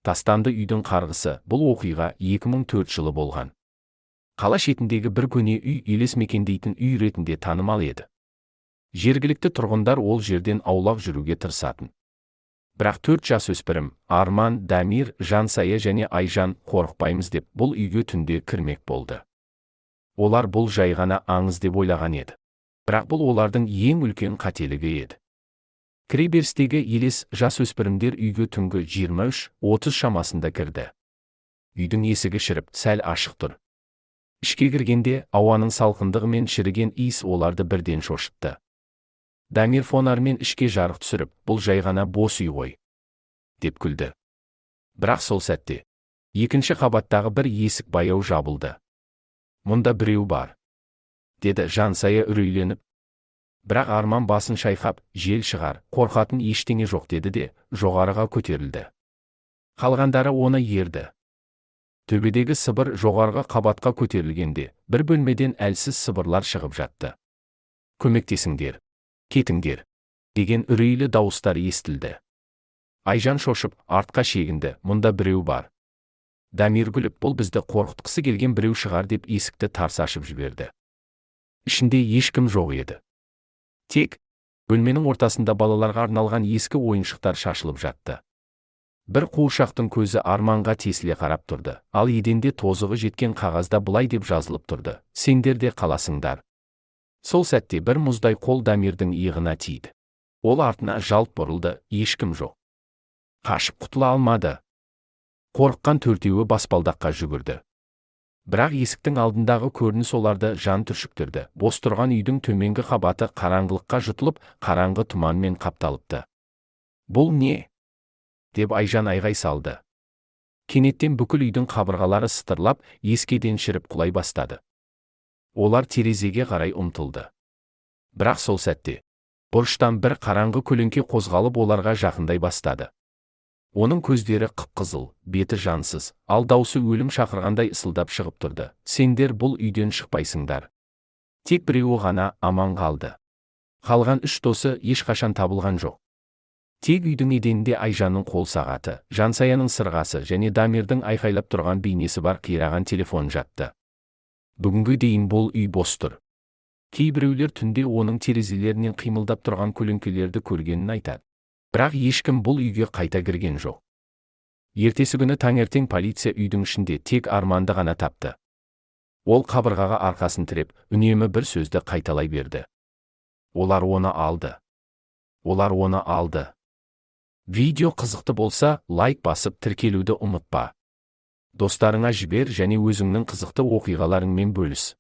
Тастанды үйдің қарғысы. Бұл оқиға 2004 жылы болған. Қала шетіндегі бір көне үй елес мекендейтін үй ретінде танымал еді. Жергілікті тұрғындар ол жерден аулақ жүруге тырысатын. Бірақ 4 жасөспірім, Арман, Дамир, Жансая және Айжан қорықпаймыз деп бұл үйге түнде кірмек болды. Олар бұл жай ғана аңыз деп ойлаған еді. Бірақ бұл олардың ең үлкен қателігі еді. Кіреберістегі елес жасөспірімдер үйге түнгі 23:30 шамасында кірді. Үйдің есігі шіріп, сәл ашық тұр. Ішке кіргенде ауаның салқындығы мен шіріген иіс оларды бірден шошытты. Дамир фонармен ішке жарық түсіріп, бұл жай ғана бос үй ғой, деп күлді. Бірақ сол сәтте екінші қабаттағы бір есік баяу жабылды. Мұнда біреу бар, деді Жансая үрейленіп. Бірақ Арман басын шайқап, жел шығар, қорқатын ештеңе жоқ деді де жоғарыға көтерілді. Қалғандары оны ерді. Төбедегі сыбыр жоғарғы қабатқа көтерілгенде, бір бөлмеден әлсіз сыбырлар шығып жатты. Көмектесіңдер, кетіңдер, деген үрейлі дауыстар естілді. Айжан шошып, артқа шегінді, мұнда біреу бар. Дамир күліп, бұл бізді қорқытқысы келген біреу шығар деп есікті тарс ашып жіберді. Ішінде ешкім жоқ еді. Тек бөлменің ортасында балаларға арналған ескі ойыншықтар шашылып жатты. Бір қуыршақтың көзі Арманға тесіле қарап тұрды, ал еденде тозығы жеткен қағазда былай деп жазылып тұрды: сендер де қаласыңдар. Сол сәтте бір мұздай қол Дамирдің иығына тиді. Ол артына жалт бұрылды, ешкім жоқ. Қашып құтыла алмады. Қорыққан төртеуі баспалдаққа жүгірді. Бірақ есіктің алдындағы көрініс оларды жан түршіктірді. Бос тұрған үйдің төменгі қабаты қараңғылыққа жұтылып, қараңғы тұманмен қапталыпты. Бұл не? Деп Айжан айғай салды. Кенеттен бүкіл үйдің қабырғалары сытырлап, ескеден шіріп құлай бастады. Олар терезеге қарай ұмтылды. Бірақ сол сәтте бұрыштан бір қараңғы көлеңке қозғалып оларға жақындай бастады. Оның көздері қып-қызыл, беті жансыз, ал даусы өлім шақырғандай ысылдап шығып тұрды: сендер бұл үйден шықпайсыңдар. Тек біреуі ғана аман қалды. Қалған 3 досы ешқашан табылған жоқ. Тек үйдің еденінде Айжанның қол сағаты, Жансаяның сырғасы және Дамирдің айқайлап тұрған бейнесі бар қираған телефон жатты. Бүгінгі дейін бұл үй бос тұр. Кейбіреулер түнде оның терезелерінен қимылдап тұрған көлеңкелерді көргенін айтады. Бірақ ешкім бұл үйге қайта кірген жоқ. Ертесі күні таңертең полиция үйдің ішінде тек Арманды ғана тапты. Ол қабырғаға арқасын тіреп, үнемі бір сөзді қайталай берді: олар оны алды. Олар оны алды. Видео қызықты болса, лайк басып тіркелуді ұмытпа. Достарыңа жібер және өзіңнің қызықты оқиғаларыңмен бөліс.